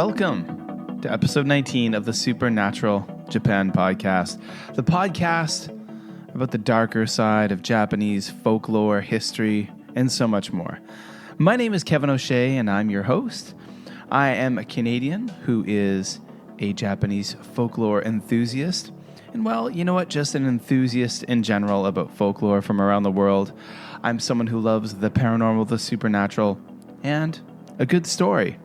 Welcome to episode 19 of the Supernatural Japan podcast, the podcast about the darker side of Japanese folklore, history, and so much more. My name is Kevin O'Shea, and I'm your host. I am a Canadian who is a Japanese folklore enthusiast. And well, you know what? Just an enthusiast in general about folklore from around the world. I'm someone who loves the paranormal, the supernatural, and a good story.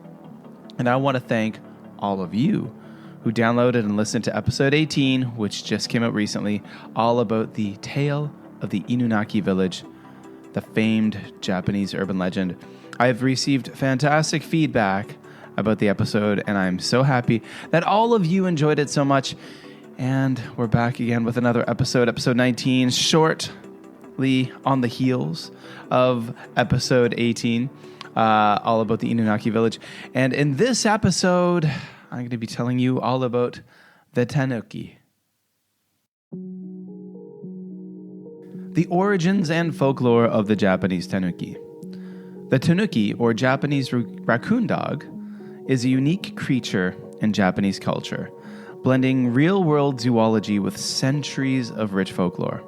And I want to thank all of you who downloaded and listened to episode 18, which just came out recently, all about the tale of the Inunaki village, the famed Japanese urban legend. I've received fantastic feedback about the episode, and I'm so happy that all of you enjoyed it so much. And we're back again with another episode 19, shortly on the heels of episode 18. All about the Inunaki village. And in this episode, I'm going to be telling you all about the Tanuki. The origins and folklore of the Japanese Tanuki. The Tanuki, or Japanese raccoon dog, is a unique creature in Japanese culture, blending real-world zoology with centuries of rich folklore.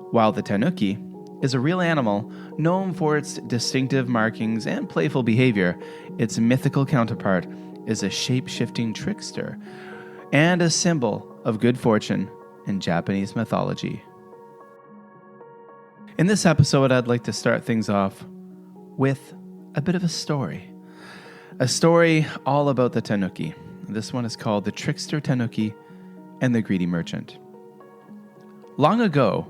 While the Tanuki is a real animal known for its distinctive markings and playful behavior, its mythical counterpart is a shape-shifting trickster and a symbol of good fortune in Japanese mythology. In this episode, I'd like to start things off with a bit of a story. A story all about the Tanuki. This one is called The Trickster Tanuki and the Greedy Merchant. Long ago,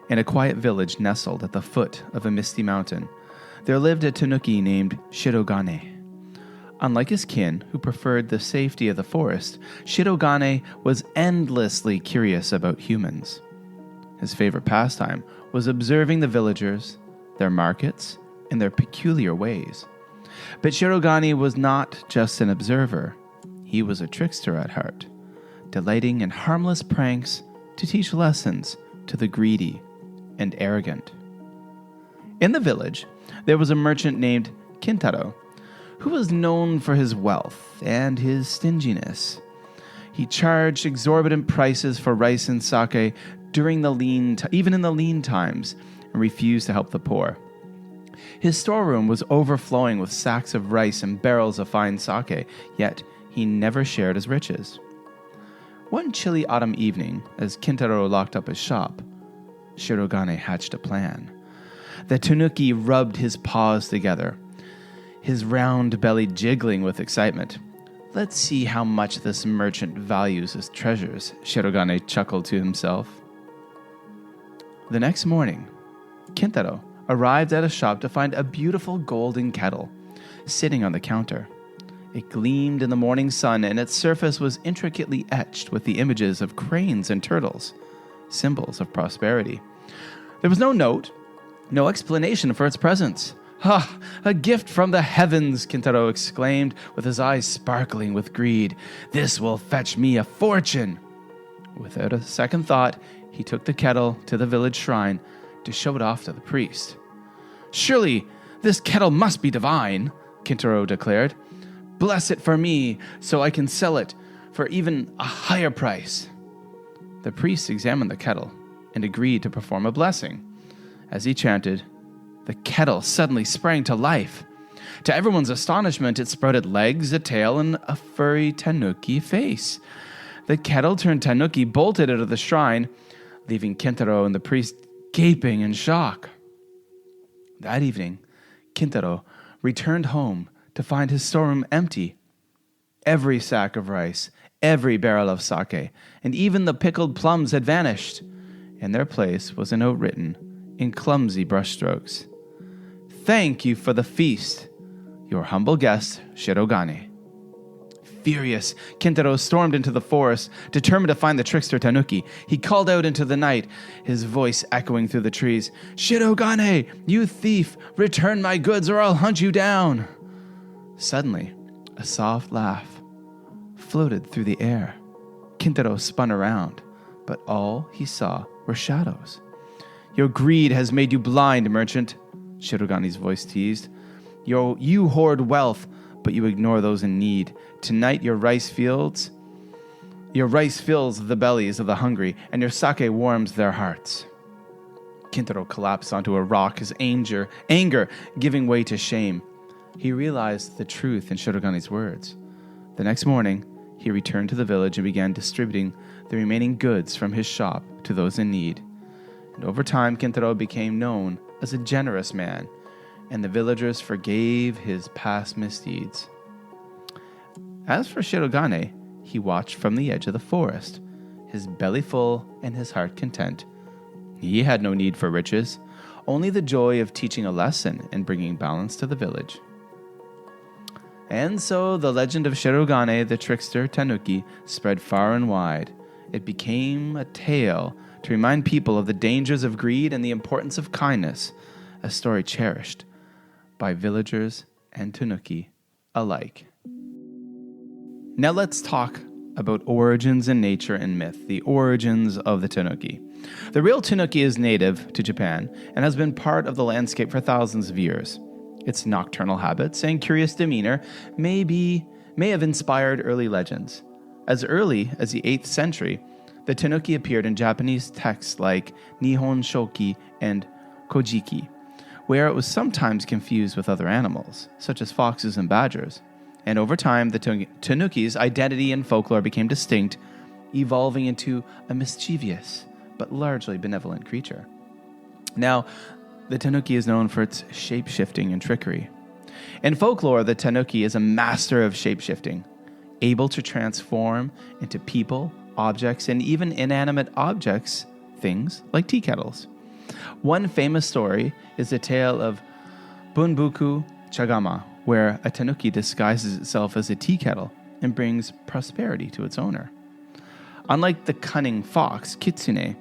in a quiet village nestled at the foot of a misty mountain, there lived a Tanuki named Shirogane. Unlike his kin, who preferred the safety of the forest, Shirogane was endlessly curious about humans. His favorite pastime was observing the villagers, their markets, and their peculiar ways. But Shirogane was not just an observer. He was a trickster at heart, delighting in harmless pranks to teach lessons to the greedy and arrogant. In the village, there was a merchant named Kintaro, who was known for his wealth and his stinginess. He charged exorbitant prices for rice and sake even in the lean times, and refused to help the poor. His storeroom was overflowing with sacks of rice and barrels of fine sake, yet he never shared his riches. One chilly autumn evening, as Kintaro locked up his shop, Shirogane hatched a plan. The Tanuki rubbed his paws together, his round belly jiggling with excitement. "Let's see how much this merchant values his treasures," Shirogane chuckled to himself. The next morning, Kintaro arrived at a shop to find a beautiful golden kettle sitting on the counter. It gleamed in the morning sun, and its surface was intricately etched with the images of cranes and turtles, symbols of prosperity. There was no note, no explanation for its presence. "Ha! A gift from the heavens!" Kintaro exclaimed, with his eyes sparkling with greed. "This will fetch me a fortune!" Without a second thought, he took the kettle to the village shrine to show it off to the priest. "Surely this kettle must be divine," Kintaro declared. "Bless it for me, so I can sell it for even a higher price." The priest examined the kettle and agreed to perform a blessing. As he chanted, the kettle suddenly sprang to life. To everyone's astonishment, it sprouted legs, a tail, and a furry Tanuki face. The kettle turned Tanuki bolted out of the shrine, leaving Kintaro and the priest gaping in shock. That evening, Kintaro returned home to find his storeroom empty. Every sack of rice, every barrel of sake, and even the pickled plums had vanished. In their place was a note written in clumsy brushstrokes. "Thank you for the feast. Your humble guest, Shirogane." Furious, Kintaro stormed into the forest, determined to find the trickster Tanuki. He called out into the night, his voice echoing through the trees. "Shirogane, you thief! Return my goods or I'll hunt you down!" Suddenly, a soft laugh floated through the air. Kintaro spun around, but all he saw were shadows. "Your greed has made you blind, merchant," Shirogane's voice teased. You hoard wealth, but you ignore those in need. Tonight your rice fills the bellies of the hungry, and your sake warms their hearts. Kintaro collapsed onto a rock, his anger giving way to shame. He realized the truth in Shirogane's words. The next morning, he returned to the village and began distributing the remaining goods from his shop to those in need. And over time, Kintaro became known as a generous man, and the villagers forgave his past misdeeds. As for Shirogane, he watched from the edge of the forest, his belly full and his heart content. He had no need for riches, only the joy of teaching a lesson and bringing balance to the village. And so the legend of Shirogane, the trickster Tanuki, spread far and wide. It became a tale to remind people of the dangers of greed and the importance of kindness, a story cherished by villagers and Tanuki alike. Now let's talk about origins in nature and myth, the origins of the Tanuki. The real Tanuki is native to Japan and has been part of the landscape for thousands of years. Its nocturnal habits and curious demeanor may have inspired early legends. As early as the 8th century, the Tanuki appeared in Japanese texts like Nihon Shoki and Kojiki, where it was sometimes confused with other animals, such as foxes and badgers. And over time, the Tanuki's identity and folklore became distinct, evolving into a mischievous but largely benevolent creature. Now, the Tanuki is known for its shape-shifting and trickery. In folklore, the Tanuki is a master of shape-shifting, able to transform into people, objects, and even inanimate objects, things like tea kettles. One famous story is the tale of Bunbuku Chagama, where a Tanuki disguises itself as a tea kettle and brings prosperity to its owner. Unlike the cunning fox, Kitsune,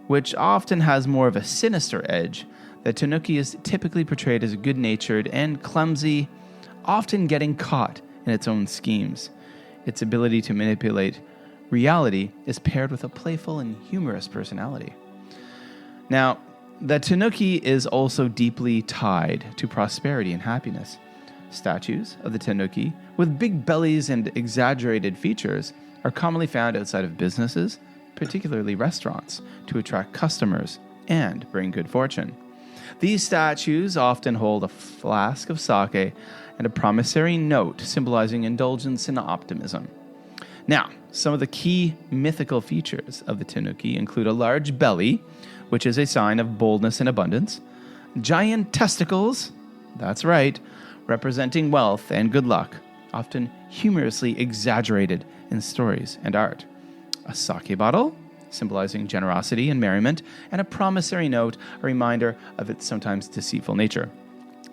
which often has more of a sinister edge, the Tanuki is typically portrayed as good-natured and clumsy, often getting caught in its own schemes. Its ability to manipulate reality is paired with a playful and humorous personality. Now, the Tanuki is also deeply tied to prosperity and happiness. Statues of the Tanuki, with big bellies and exaggerated features, are commonly found outside of businesses, particularly restaurants, to attract customers and bring good fortune. These statues often hold a flask of sake and a promissory note symbolizing indulgence and optimism. Now, some of the key mythical features of the Tanuki include a large belly, which is a sign of boldness and abundance, giant testicles, that's right, representing wealth and good luck, often humorously exaggerated in stories and art, a sake bottle, symbolizing generosity and merriment, and a promissory note, a reminder of its sometimes deceitful nature.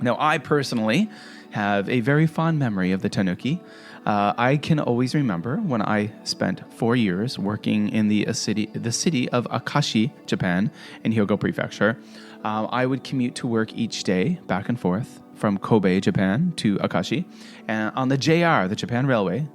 Now, I personally have a very fond memory of the Tanuki. I can always remember when I spent 4 years working in the city of Akashi, Japan, in Hyogo Prefecture. I would commute to work each day, back and forth, from Kobe, Japan, to Akashi, and on the JR, the Japan Railway.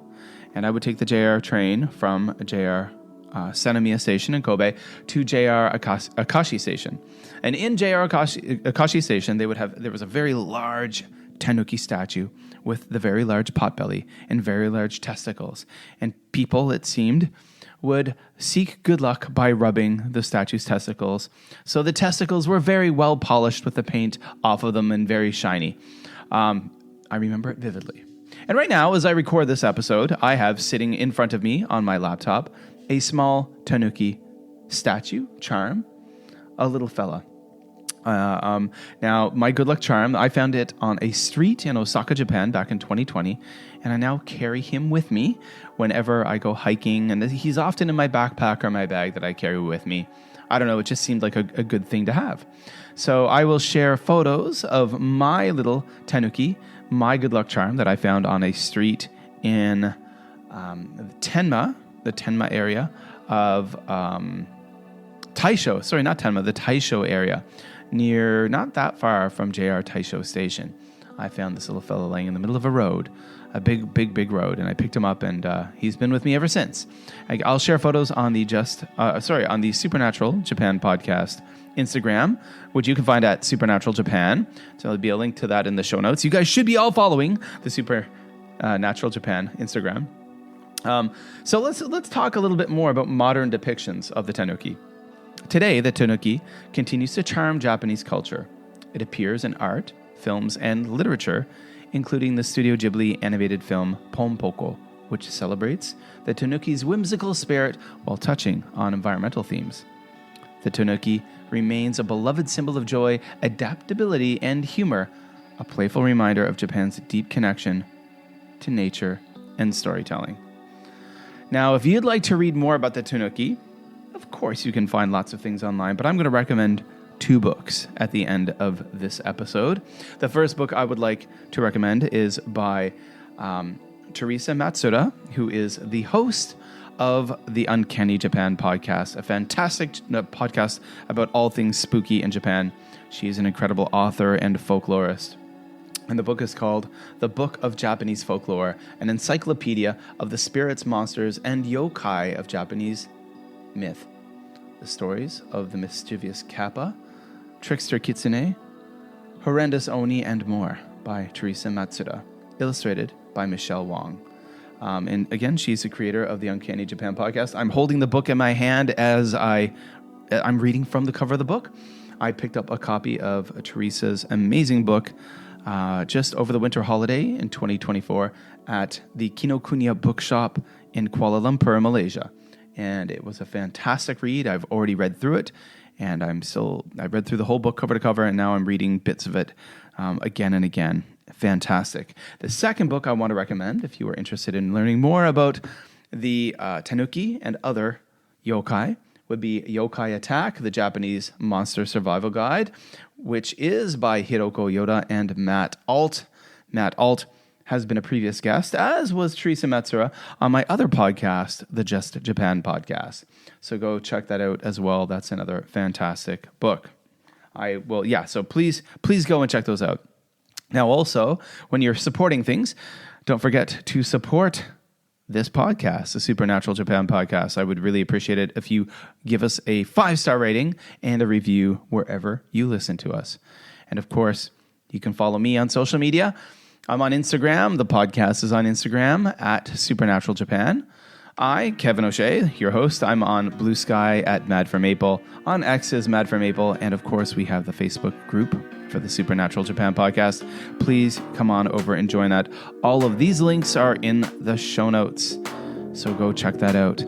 And I would take the JR train from JR Sanemiya Station in Kobe to JR Akashi Station. And in JR Akashi Station, there was a very large Tanuki statue with the very large potbelly and very large testicles. And people, it seemed, would seek good luck by rubbing the statue's testicles. So the testicles were very well polished with the paint off of them and very shiny. I remember it vividly. And right now, as I record this episode, I have sitting in front of me on my laptop a small Tanuki statue, charm, a little fella. Now, my good luck charm, I found it on a street in Osaka, Japan back in 2020, and I now carry him with me whenever I go hiking, and he's often in my backpack or my bag that I carry with me. I don't know, it just seemed like a good thing to have. So I will share photos of my little Tanuki, my good luck charm that I found on a street in Tenma, the Tenma area of Taisho. Sorry, not Tenma, the Taisho area, near, not that far from JR Taisho Station. I found this little fellow laying in the middle of a road, a big road, and I picked him up, and he's been with me ever since. I'll share photos on the on the Supernatural Japan podcast Instagram, which you can find at Supernatural Japan. So there'll be a link to that in the show notes. You guys should be all following the Natural Japan Instagram. So let's talk a little bit more about modern depictions of the Tanuki. Today, the Tanuki continues to charm Japanese culture. It appears in art, films, and literature, including the Studio Ghibli animated film Pompoko, which celebrates the Tanuki's whimsical spirit while touching on environmental themes. The Tanuki remains a beloved symbol of joy, adaptability, and humor, a playful reminder of Japan's deep connection to nature and storytelling. Now, if you'd like to read more about the Tanuki, of course you can find lots of things online, but I'm going to recommend 2 books at the end of this episode. The first book I would like to recommend is by Teresa Matsuda, who is the host of the Uncanny Japan podcast, a fantastic podcast about all things spooky in Japan. She's an incredible author and folklorist. And the book is called The Book of Japanese Folklore, an encyclopedia of the spirits, monsters, and yokai of Japanese myth. The stories of the mischievous Kappa, trickster Kitsune, horrendous Oni, and more, by Teresa Matsuda, illustrated by Michelle Wong. And again, she's the creator of the Uncanny Japan podcast. I'm holding the book in my hand as I'm reading from the cover of the book. I picked up a copy of Teresa's amazing book just over the winter holiday in 2024 at the Kinokuniya bookshop in Kuala Lumpur, Malaysia. And it was a fantastic read. I've already read through it, and I read through the whole book cover to cover, and now I'm reading bits of it again and again. Fantastic. The second book I want to recommend, if you are interested in learning more about the Tanuki and other yokai, would be Yokai Attack, the Japanese Monster Survival Guide, which is by Hiroko Yoda and Matt Alt. Matt Alt has been a previous guest, as was Teresa Matsura, on my other podcast, the Just Japan podcast. So go check that out as well. That's another fantastic book. So please go and check those out. Now also, when you're supporting things, don't forget to support this podcast, the Supernatural Japan podcast. I would really appreciate it if you give us a 5-star rating and a review wherever you listen to us. And of course, you can follow me on social media. I'm on Instagram. The podcast is on Instagram at Supernatural Japan. I, Kevin O'Shea, your host, I'm on Blue Sky at Mad for Maple, on X is Mad for Maple, and of course we have the Facebook group for the Supernatural Japan podcast. Please come on over and join that. All of these links are in the show notes, so go check that out.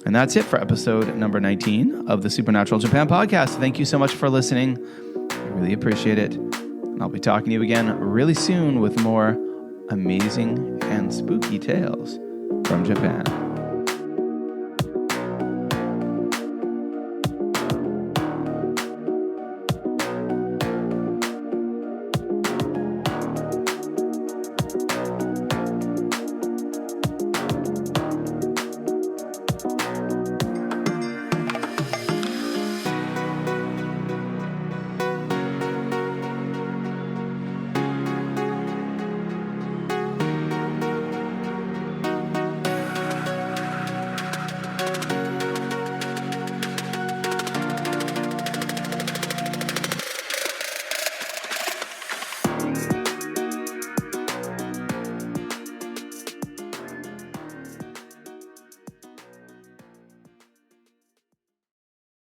And that's it for episode number 19 of the Supernatural Japan podcast. Thank you so much for listening. I really appreciate it. And I'll be talking to you again really soon with more amazing and spooky tales from Japan.